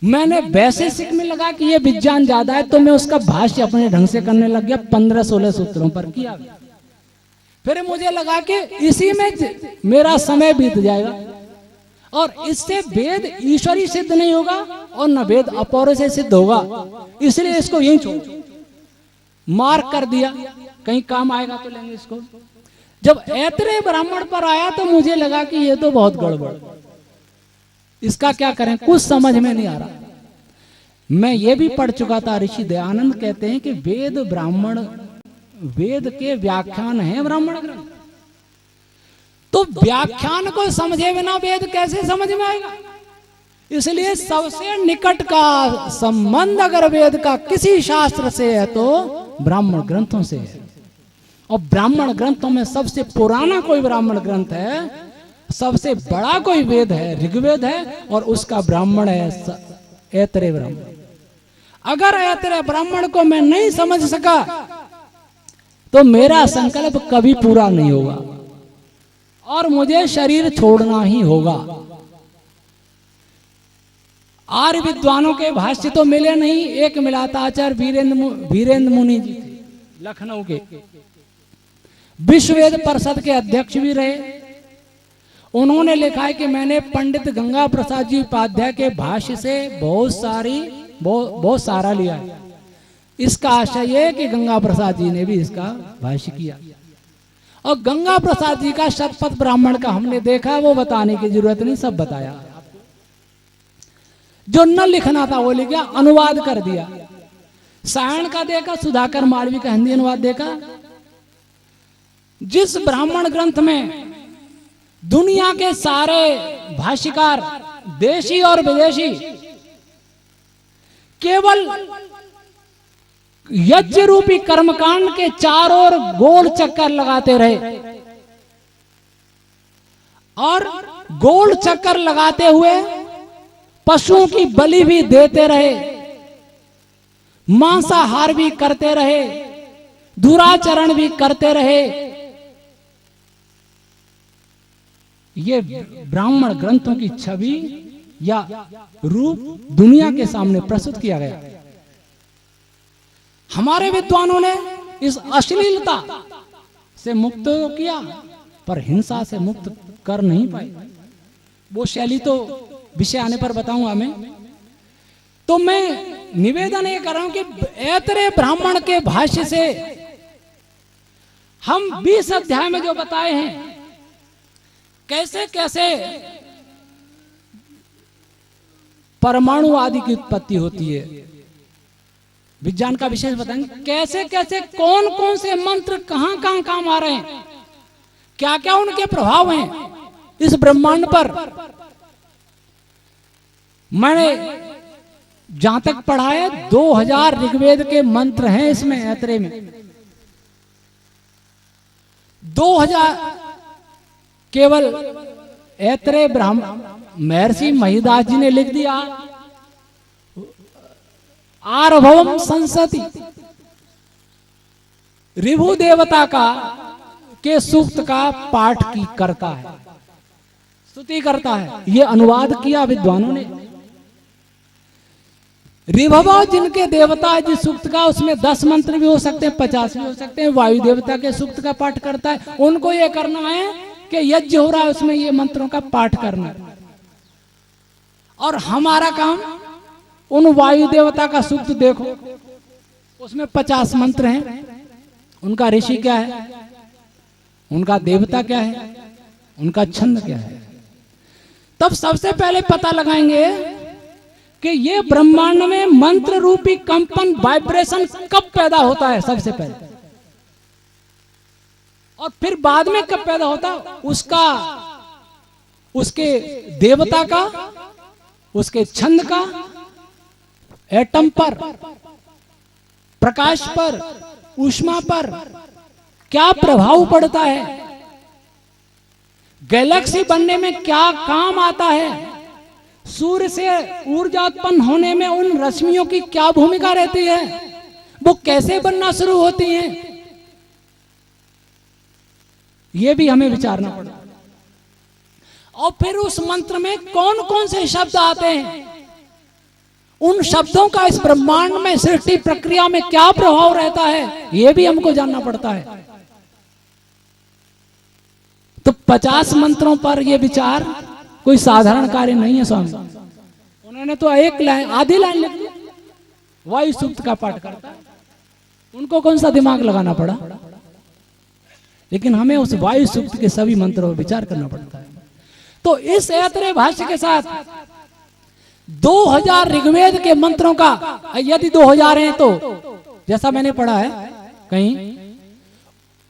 मैंने वैशेषिक में लगा कि ये विज्ञान ज्यादा है, तो मैं उसका भाष्य अपने ढंग से करने लग गया, 15-16 सूत्रों पर किया। फिर मुझे लगा कि इसी में मेरा समय बीत जाएगा और इससे वेद ईश्वरी सिद्ध नहीं होगा और न वेद अपौर से सिद्ध होगा, इसलिए इसको यहीं छोड़ मार्क कर दिया, कहीं काम आएगा तो लेंगे इसको। जब ऐतरेय ब्राह्मण पर आया तो मुझे लगा कि ये तो बहुत गड़बड़, इसका क्या करें, कुछ समझ में नहीं आ रहा। मैं ये भी पढ़ चुका था, ऋषि दयानंद कहते हैं कि वेद ब्राह्मण, वेद के व्याख्यान है ब्राह्मण ग्रंथ, तो व्याख्यान को समझे बिना वेद कैसे समझ में आएगा। इसलिए सबसे निकट का संबंध अगर वेद का किसी शास्त्र से है तो ब्राह्मण ग्रंथों से है। और ब्राह्मण ग्रंथों में सबसे पुराना कोई ब्राह्मण ग्रंथ है, सबसे बड़ा कोई वेद है, ऋग्वेद है, और उसका ब्राह्मण है ऐतरेय ब्राह्मण। अगर ऐतरेय ब्राह्मण को मैं नहीं समझ सका तो मेरा संकल्प कभी पूरा नहीं होगा और मुझे शरीर छोड़ना ही होगा। आर्य विद्वानों के भाष्य तो मिले नहीं, एक मिला था आचार्य वीरेंद्र मुनि जी थे, लखनऊ के, विश्व वेद परिषद के अध्यक्ष भी रहे। उन्होंने लिखा है कि मैंने पंडित गंगा प्रसाद जी उपाध्याय के भाष्य से बहुत सारा लिया है। इसका आशय है कि गंगा प्रसाद जी ने भी इसका भाष्य किया, और गंगा प्रसाद जी का शतपथ ब्राह्मण का हमने देखा, वो बताने की जरूरत नहीं, सब बताया। जो न लिखना था वो लिख गया, अनुवाद कर दिया। सायण का देखा, सुधाकर मालवी का हिंदी अनुवाद देखा। जिस ब्राह्मण ग्रंथ में दुनिया के सारे भाष्यकार, देशी और विदेशी, केवल यज्ञ रूपी कर्मकांड के चारों ओर गोल चक्कर लगाते रहे और गोल चक्कर लगाते हुए पशुओं की बलि भी देते रहे, मांसाहार भी करते रहे, दुराचरण भी करते रहे, ये ब्राह्मण ग्रंथों की छवि या रूप दुनिया के सामने प्रस्तुत किया गया। हमारे विद्वानों ने इस अश्लीलता से मुक्त किया, पर हिंसा से मुक्त कर नहीं पाए। वो शैली तो विषय आने पर बताऊंगा मैं। तो मैं निवेदन ये कर रहा हूं कि ऐतरेय ब्राह्मण के भाष्य से हम 20 अध्याय में जो बताए हैं, कैसे कैसे परमाणु आदि की उत्पत्ति होती है, विज्ञान का विशेष बताएंगे, कैसे कैसे कौन कौन से मंत्र कहां कहां काम आ रहे हैं, क्या क्या उनके प्रभाव हैं इस ब्रह्मांड पर। मैंने जहां तक पढ़ा है 2000 ऋग्वेद के मंत्र हैं इसमें, ऐतरेय में 2000 केवल ऐतरेय ब्राह्मण। महर्षि महिदास जी ने लिख दिया, आरभवम संसति, ऋभु देवता का के सूक्त का पाठ की करता है, स्तुति करता है। ये अनुवाद किया विद्वानों ने। ऋभव जिनके देवता है जिस सूक्त का, उसमें 10 मंत्र भी हो सकते हैं, 50 भी हो सकते हैं। वायु देवता के सूक्त का पाठ करता है, उनको ये करना है कि यज्ञ हो रहा है उसमें ये मंत्रों का पाठ करना है। और हमारा काम उन वायु देवता का सूक्त देखो, उसमें 50 मंत्र हैं। उनका ऋषि क्या है, उनका देवता क्या है, उनका छंद क्या है। तब सबसे पहले पता लगाएंगे कि ये ब्रह्मांड में मंत्र रूपी कंपन, वाइब्रेशन कब पैदा होता है सबसे पहले, और फिर बाद में कब पैदा होता है, उसका, उसके देवता का, उसके छंद का, एटम पर, प्रकाश पर, ऊष्मा पर क्या प्रभाव पड़ता है, गैलेक्सी बनने में क्या काम आता है, सूर्य से ऊर्जा उत्पन्न होने में उन रश्मियों की क्या भूमिका रहती है, वो कैसे बनना शुरू होती हैं, ये भी हमें विचारना पड़ेगा। और फिर उस मंत्र में कौन कौन से शब्द आते हैं, उन शब्दों का इस ब्रह्मांड में सृष्टि प्रक्रिया में क्या प्रभाव रहता है, यह भी हमको जानना पड़ता है। तो 50 मंत्रों पर यह विचार कोई साधारण कार्य नहीं है स्वामी। उन्होंने तो एक लाइन, आधी लाइन लिख दी, वायु सूक्त का पाठ करता है, उनको कौन सा दिमाग लगाना पड़ा। लेकिन हमें उस वायु सूक्त के सभी मंत्रों पर विचार करना पड़ता है। तो इस ऐतरेय भाष्य के साथ 2000 ऋग्वेद के मंत्रों का, यदि 2000 हैं तो जैसा मैंने पढ़ा है कहीं,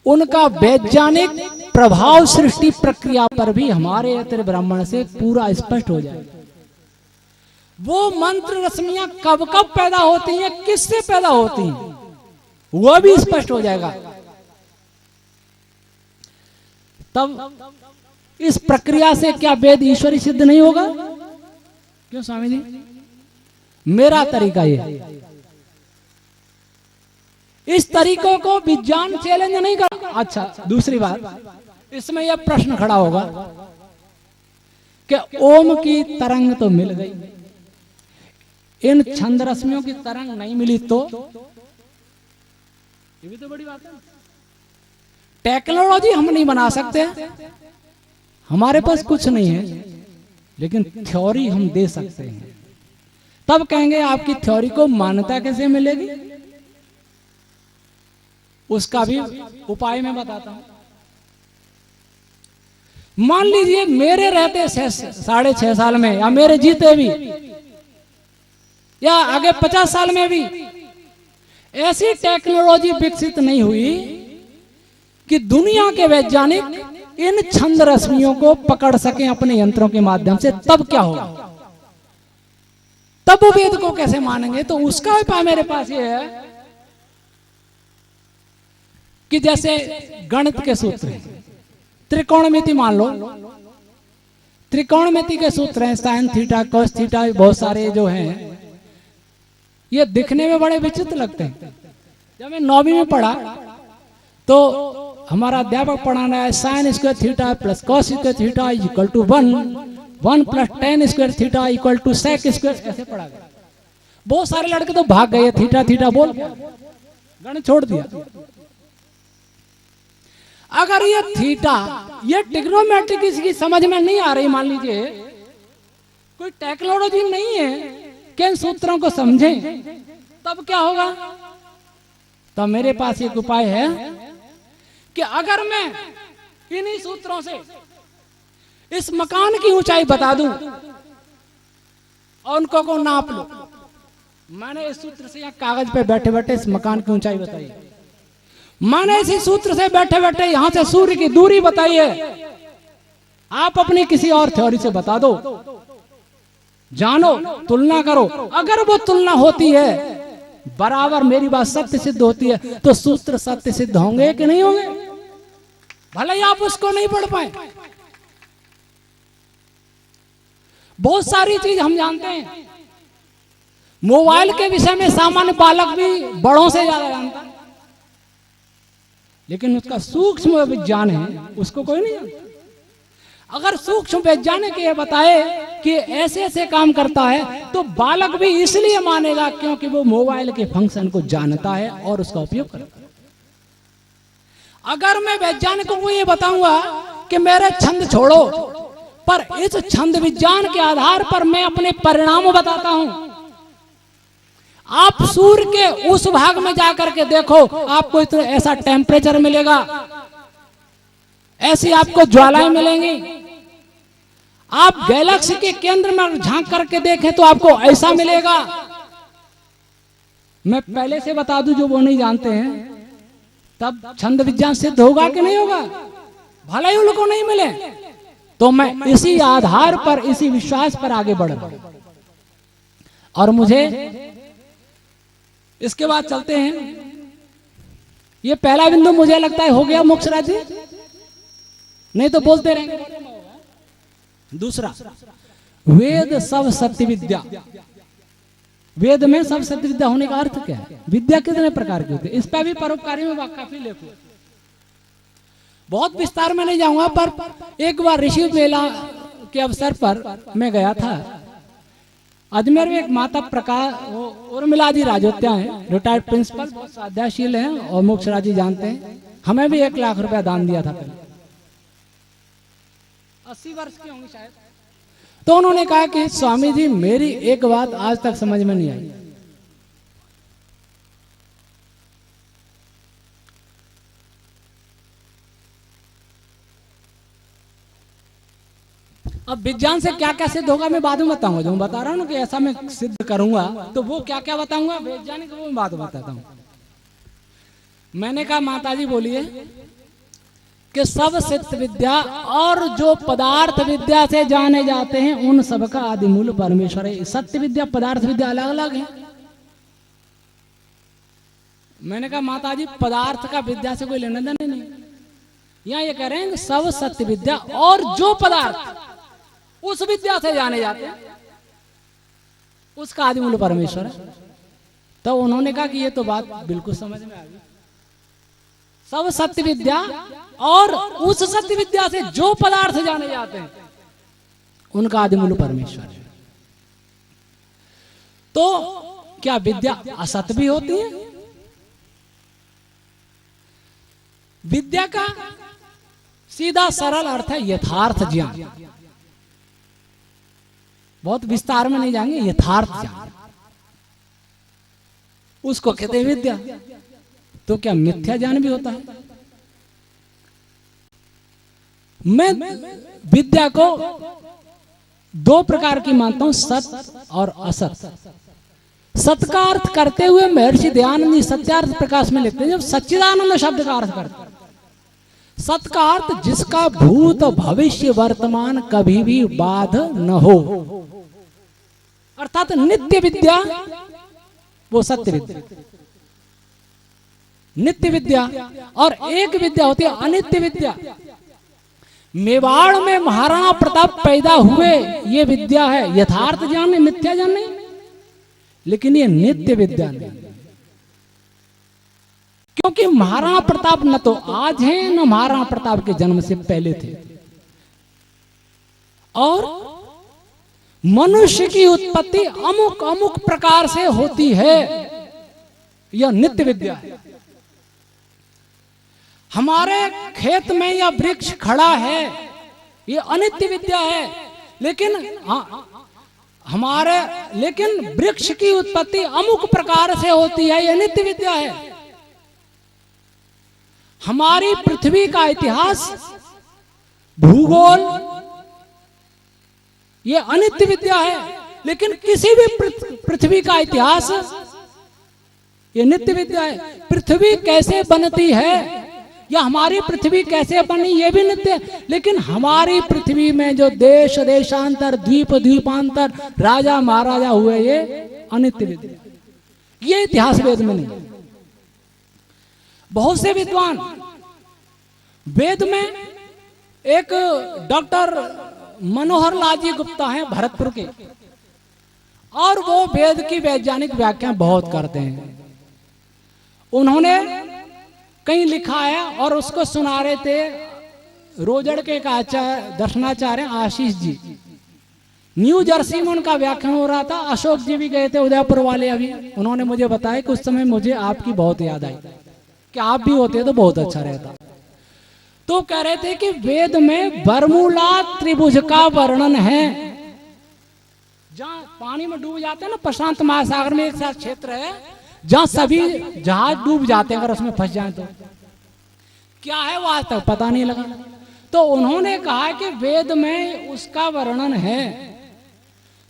उनका वैज्ञानिक प्रभाव सृष्टि प्रक्रिया पर भी हमारे ऐतरेय ब्राह्मण से पूरा स्पष्ट हो जाएगा। वो मंत्र रश्मियां कब कब पैदा होती हैं, किससे पैदा होती हैं, वह भी स्पष्ट हो जाएगा। तब इस प्रक्रिया से क्या वेद ईश्वरी सिद्ध नहीं होगा? क्यों स्वामी जी? मेरा तरीका ये, इस तरीकों को विज्ञान चैलेंज नहीं कर। अच्छा, दूसरी बात, इसमें यह प्रश्न खड़ा होगा कि ओम की तरंग तो मिल गई, इन छंद रश्मियों की तरंग नहीं मिली, तो ये भी तो बड़ी बात है। टेक्नोलॉजी हम नहीं बना सकते, हमारे पास कुछ नहीं है, लेकिन थ्योरी हम दे सकते हैं। तब कहेंगे आपकी थ्योरी को मान्यता कैसे मिलेगी, उसका भी उपाय मैं बताता हूं। मान लीजिए मेरे रहते 6.5 साल में, या मेरे जीते भी, या आगे 50 साल में भी ऐसी टेक्नोलॉजी विकसित नहीं हुई कि दुनिया के वैज्ञानिक इन छंद रश्मियों को पकड़ सकें अपने यंत्रों के माध्यम से, तब क्या होगा? तब वो वेद को कैसे मानेंगे? तो उसका उपाय मेरे पास ये है कि जैसे गणित के सूत्र हैं, त्रिकोणमिति मान लो, त्रिकोणमिति के सूत्र हैं, साइन थीटा, कॉस थीटा, बहुत सारे जो हैं, ये दिखने में बड़े विचित्र लगते हैं। जब मैं 9वीं में पढ़ा तो हमारा अध्यापक पढ़ाना है sine square theta plus cos square theta equal to 1 plus tan square theta equal to sec square, ऐसे पढ़ा गया। बहुत सारे लड़के तो भाग गए, थीटा थीटा बोल गणित छोड़ दिया। अगर ये थीटा, ये ट्रिग्नोमेट्री किसी की समझ में नहीं आ रही, मान लीजिए कोई टेक्नोलॉजी नहीं है कि इन सूत्रों को समझें, तब क्या होगा? तो मेरे पास एक उपाय है कि अगर मैं इन्हीं सूत्रों से इस मकान की ऊंचाई बता दूं और उनको को नाप लो, मैंने इस सूत्र से यहाँ कागज पे बैठे बैठे इस मकान की ऊंचाई बताई, मैंने इसी सूत्र से बैठे बैठे यहां से सूर्य की दूरी बताई है, आप अपनी किसी और थ्योरी से बता दो, जानो, तुलना करो। अगर वो तुलना होती है, बराबर मेरी बात सत्य सिद्ध होती है, तो सूत्र सत्य सिद्ध होंगे कि नहीं होंगे? भले ही आप उसको नहीं पढ़ पाए। बहुत सारी चीज हम जानते हैं, मोबाइल के विषय में सामान्य बालक भी बड़ों से ज्यादा जानता है, लेकिन उसका सूक्ष्म विज्ञान है, उसको कोई नहीं जानता। अगर सूक्ष्म वैज्ञानिक ये बताए कि ऐसे ऐसे काम करता है, तो बालक भी इसलिए मानेगा क्योंकि वो मोबाइल के फंक्शन को जानता है और उसका उपयोग करता है। अगर मैं वैज्ञानिकों को ये बताऊंगा कि मेरे छंद छोड़ो, पर इस छंद विज्ञान के आधार पर मैं अपने परिणाम बताता हूं, आप सूर्य के उस भाग में जाकर के देखो, आपको इतना ऐसा टेम्परेचर मिलेगा, ऐसी आपको ज्वालाएं मिलेंगी। आप गैलेक्सी के केंद्र में झांक करके देखें तो आपको ऐसा मिलेगा। मैं पहले से बता दूं, जो वो नहीं जानते हैं, तब छंद विज्ञान सिद्ध होगा कि नहीं होगा? भले ही उनको नहीं मिले, तो मैं इसी आधार पर, इसी विश्वास पर आगे बढ़ रहा हूं। और मुझे इसके बाद चलते हैं, ये पहला बिंदु मुझे लगता है हो गया मोक्ष राज्य, नहीं तो बोलते रहेंगे। दूसरा, वेद सब सत्य विद्या। वेद में सब सत्य विद्या होने का अर्थ क्या है? विद्या कितने प्रकार की होती है? इस पर भी परोपकारी में काफी लेख, बहुत विस्तार में नहीं जाऊंगा, पर एक बार ऋषि मेला के अवसर पर मैं गया था अजमेर में एक माता प्रकाश उर्मिला जी राजोत्या हैं, रिटायर्ड प्रिंसिपल, बहुत साध्याशील हैं और मोक्षराज जी जानते हैं, हमें भी 1 लाख रुपया दान दिया था पहले, 80 वर्ष की होंगी शायद। तो उन्होंने कहा कि स्वामी जी मेरी एक बात आज तक समझ में नहीं आई, अब विज्ञान से क्या क्या सिद्ध होगा मैं बाद में बताऊंगा, जो मैं बता रहा हूं ना कि ऐसा मैं सिद्ध करूंगा तो वो क्या क्या बताऊंगा वैज्ञानिक, वो मैं बाद में बताता हूं। मैंने कहा माताजी बोलिए कि सब सिद्ध विद्या और जो पदार्थ विद्या से जाने जाते हैं उन सबका आदि मूल परमेश्वर है। सत्य विद्या पदार्थ विद्या अलग अलग है। मैंने कहा माताजी पदार्थ का विद्या से कोई लेना देना नहीं, यहाँ ये कह रहे हैं सब सत्य विद्या और जो पदार्थ उस विद्या से जाने जाते हैं उसका आदि मूल परमेश्वर है। तो उन्होंने कहा कि ये तो बात बिल्कुल समझ में आ गई, सब सत्य विद्या और उस सत्य विद्या से जो पदार्थ जाने जाते हैं उनका आदि मूल परमेश्वर है। तो क्या विद्या असत्य भी होती है? विद्या का सीधा सरल अर्थ है यथार्थ ज्ञान, बहुत विस्तार में नहीं जाएंगे, यथार्थ ज्ञान उसको कहते हैं विद्या। तो क्या मिथ्या ज्ञान भी होता है? मैं विद्या को 2 प्रकार की मानता हूं, सत और असत। सत का अर्थ करते हुए महर्षि दयानंद सत्यार्थ प्रकाश में लिखते हैं, जब सच्चिदानंद शब्द का अर्थ करते हैं, सत का अर्थ जिसका भूत भविष्य वर्तमान कभी भी बाध न हो, अर्थात नित्य विद्या वो सत्य विद्या, नित्य विद्या। और एक विद्या होती है अनित्य विद्या। मेवाड़ में महाराणा प्रताप पैदा हुए ये विद्या है, यथार्थ ज्ञान नहीं, मिथ्या ज्ञान नहीं, लेकिन ये नित्य विद्या नहीं, क्योंकि महाराणा प्रताप न तो आज हैं न महाराणा प्रताप के जन्म से पहले थे। और मनुष्य की उत्पत्ति अमुक अमुक प्रकार से होती है, यह नित्य विद्या है। हमारे खेत में यह वृक्ष खड़ा है, यह अनित्य विद्या है, लेकिन लेकिन वृक्ष की उत्पत्ति अमुक प्रकार से होती है, यह नित्य विद्या है। हमारी पृथ्वी का इतिहास, भूगोल, ये अनित्य विद्या है, लेकिन किसी भी पृथ्वी का इतिहास ये नित्य विद्या है। पृथ्वी कैसे बनती है या हमारी पृथ्वी कैसे बनी ये भी नित्य है, लेकिन हमारी पृथ्वी में जो देश देशांतर द्वीप द्वीपांतर राजा महाराजा हुए ये अनित्य विद्या, ये इतिहास वेद में नहीं। बहुत से विद्वान वेद में, एक डॉक्टर मनोहर लाल जी गुप्ता हैं भरतपुर के, और वो वेद की वैज्ञानिक व्याख्या बहुत करते हैं। उन्होंने कहीं लिखा है और उसको सुना रहे थे रोजड़ के एक आचार्य दर्शनाचार्य आशीष जी, न्यू जर्सी में उनका व्याख्यान हो रहा था। अशोक जी भी गए थे उदयपुर वाले, अभी उन्होंने मुझे बताया कि उस समय मुझे आपकी बहुत याद आई कि आप भी होते तो बहुत अच्छा रहता। तो कह रहे थे कि वेद में बर्मुला त्रिभुज का वर्णन है, जहां पानी में डूब जाते हैं ना, प्रशांत महासागर में एक साथ क्षेत्र है जहां सभी जहाज डूब जाते हैं अगर उसमें फंस जाए तो। क्या है वो आज तक पता नहीं लगा। तो उन्होंने कहा कि वेद में उसका वर्णन है।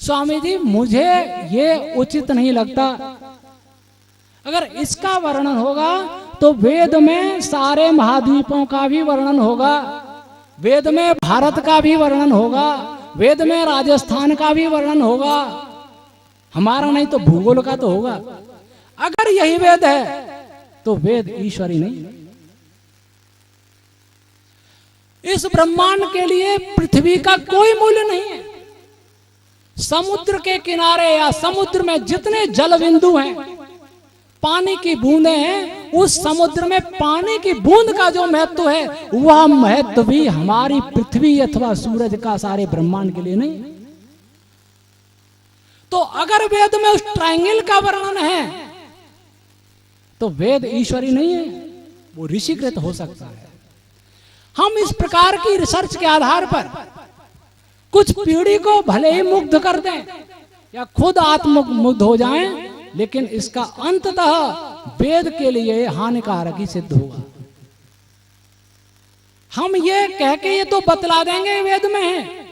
स्वामी जी मुझे ये उचित नहीं लगता, अगर इसका वर्णन होगा तो वेद में सारे महाद्वीपों का भी वर्णन होगा, वेद में भारत का भी वर्णन होगा, वेद में राजस्थान का भी वर्णन होगा, हमारा नहीं तो भूगोल का तो होगा। अगर यही वेद है तो वेद ईश्वरी नहीं। इस ब्रह्मांड के लिए पृथ्वी का कोई मूल्य नहीं है। समुद्र के किनारे या समुद्र में जितने जल बिंदु हैं, पानी की बूंदें हैं, उस समुद्र में पानी की बूंद का जो महत्व है वह महत्व भी हमारी पृथ्वी अथवा सूरज का सारे ब्रह्मांड के लिए नहीं। तो अगर वेद में उस ट्रायंगल का वर्णन है तो वेद ईश्वरी नहीं है, वो ऋषिकृत हो सकता है। हम इस प्रकार की रिसर्च के आधार पर कुछ पीढ़ी को भले ही मुग्ध कर दें या खुद आत्ममुग्ध हो जाएं, लेकिन इसका अंततः वेद के लिए हानिकारक ही सिद्ध होगा। हम ये कह के ये तो बतला देंगे वेद में है,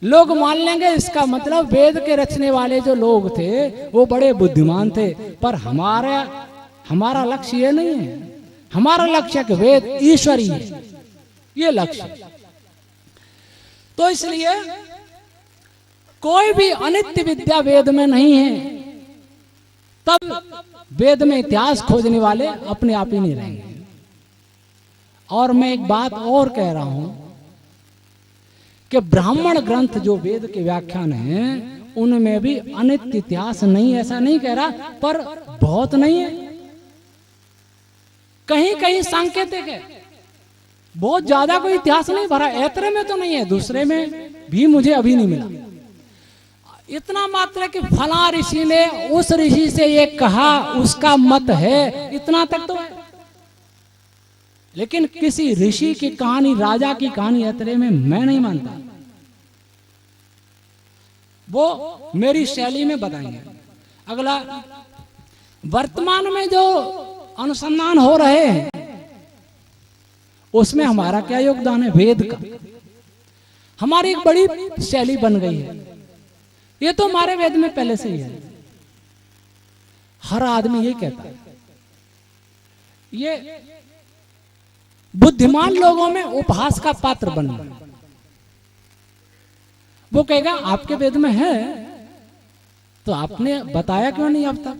लोग मान लेंगे इसका मतलब वेद के रचने वाले जो लोग थे वो बड़े बुद्धिमान थे, पर हमारा लक्ष्य ये नहीं है। हमारा लक्ष्य कि वेद ईश्वरी है, ये लक्ष्य। तो इसलिए कोई भी अनित्य विद्या वेद में नहीं है, तब वेद में इतिहास खोजने वाले अपने आप ही नहीं रहेंगे। और मैं एक बात और कह रहा हूं कि ब्राह्मण ग्रंथ जो वेद के व्याख्यान हैं उनमें भी अनित्य इतिहास नहीं, ऐसा नहीं कह रहा, पर बहुत नहीं है, कहीं कहीं सांकेतिक है, बहुत ज्यादा कोई इतिहास नहीं भरा। ऐतरे में तो नहीं है, दूसरे में भी मुझे अभी नहीं मिला। इतना मात्र कि फला ऋषि ने उस ऋषि से ये कहा, उसका मत है, इतना तक तो है। लेकिन किसी ऋषि की कहानी, राजा की कहानी ऐतरे में मैं नहीं मानता। वो मेरी शैली में बताएंगे। अगला, वर्तमान में जो अनुसंधान हो रहे हैं उसमें हमारा क्या योगदान है? वेद का। हमारी एक बड़ी शैली बन गई है, ये तो हमारे वेद में पहले से ही है। हर आदमी ये कहता है, ये बुद्धिमान लोगों में उपहास का पात्र बनना। वो कहेगा आपके वेद में है तो आपने बताया क्यों नहीं अब तक?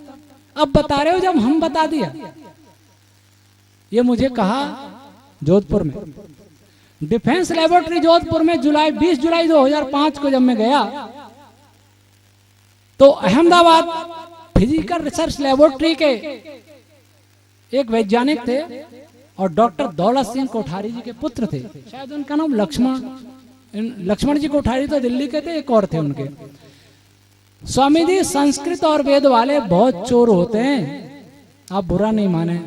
अब बता रहे हो जब हम बता दिया। ये मुझे कहा जोधपुर में, डिफेंस लेबोरेटरी जोधपुर में 20 जुलाई 2005 को जब मैं गया तो अहमदाबाद फिजिकल रिसर्च लेबोरेटरी के एक वैज्ञानिक थे और डॉक्टर दौलत सिंह कोठारी जी के पुत्र थे, शायद उनका नाम लक्ष्मण जी कोठारी तो दिल्ली के थे, एक और थे उनके। स्वामी जी संस्कृत और वेद वाले बहुत चोर होते हैं, आप बुरा नहीं माने।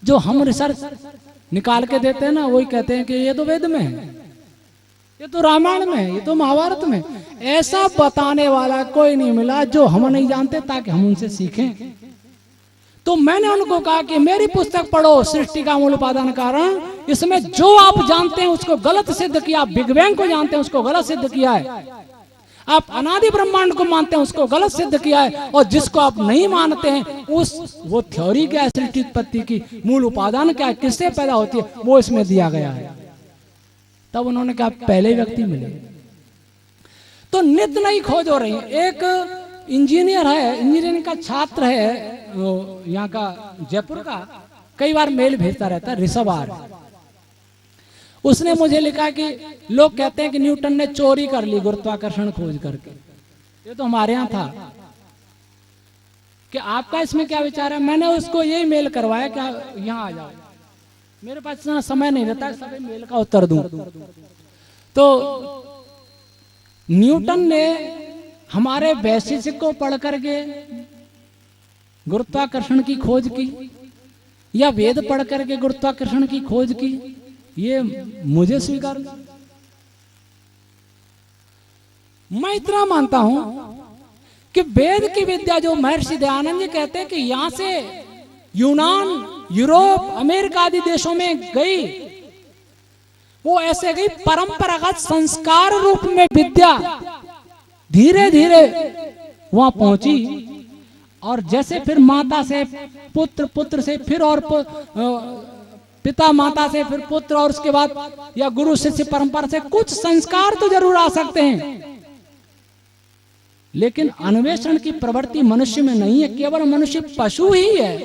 जो हम रिसर्च निकाल के देते हैं ना, वही कहते हैं कि ये तो वेद में है, ये तो रामायण में है, ये तो महाभारत में। ऐसा बताने वाला कोई नहीं मिला जो हम नहीं जानते, ताकि हम उनसे सीखें। तो मैंने उनको कहा कि मेरी पुस्तक पढ़ो, सृष्टि का मूल उपादान कारण। इसमें जो आप जानते हैं उसको गलत सिद्ध किया, बिग बैंग को जानते हैं उसको गलत सिद्ध किया है, आप अनादि ब्रह्मांड को मानते हैं उसको गलत सिद्ध किया है, और जिसको आप नहीं मानते हैं वो थ्योरी क्या है सृष्टि उत्पत्ति की, मूल उपादान क्या है, किससे पैदा होती है, वो इसमें दिया गया है। तब उन्होंने कहा पहले व्यक्ति मिले। तो नित्य नई खोज हो रही है। एक इंजीनियर है, इंजीनियरिंग का छात्र है यहाँ का, जयपुर का, कई बार मेल भेजता रहता है, ऋषभ आर। उसने मुझे लिखा कि लोग कहते हैं कि न्यूटन ने चोरी कर ली गुरुत्वाकर्षण खोज करके, ये तो हमारे यहाँ था, कि आपका इसमें क्या विचार है? मैंने उसको यही मेल करवाया कि यहाँ आ जाओ, मेरे पास इतना समय नहीं रहता सभी मेल का उत्तर दूं। तो न्यूटन ने हमारे वैशिष्ट को पढ़ करके गुरुत्वाकर्षण की खोज की, या वेद पढ़ करके गुरुत्वाकर्षण की खोज की, ये मुझे स्वीकार नहीं। मैं इतना मानता हूं कि वेद की विद्या जो महर्षि दयानंद जी कहते हैं कि यहां से यूनान, यूरोप, अमेरिका आदि देशों में गई, वो ऐसे गई परंपरागत संस्कार रूप में विद्या धीरे धीरे वहां पहुंची, और जैसे फिर माता से पुत्र, पुत्र से फिर और पिता माता से फिर पुत्र, और उसके बाद या गुरु शिष्य परंपरा से कुछ संस्कार तो जरूर आ सकते हैं, लेकिन अन्वेषण की प्रवृत्ति मनुष्य में नहीं है। केवल मनुष्य पशु ही है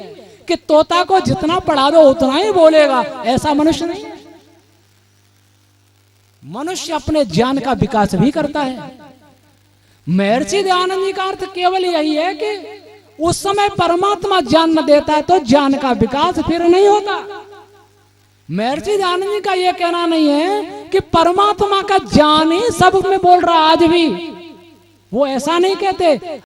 कि तोता को जितना पढ़ा दो उतना ही बोलेगा, ऐसा मनुष्य नहीं है। मनुष्य अपने ज्ञान का विकास भी करता है। महर्षि दयानंद जी का अर्थ केवल यही है कि उस समय परमात्मा ज्ञान न देता है तो ज्ञान का विकास फिर नहीं होता। महर्षि दयानंद जी का यह कहना नहीं है कि परमात्मा का ज्ञान ही सब में बोल रहा आज भी, वो ऐसा नहीं कहते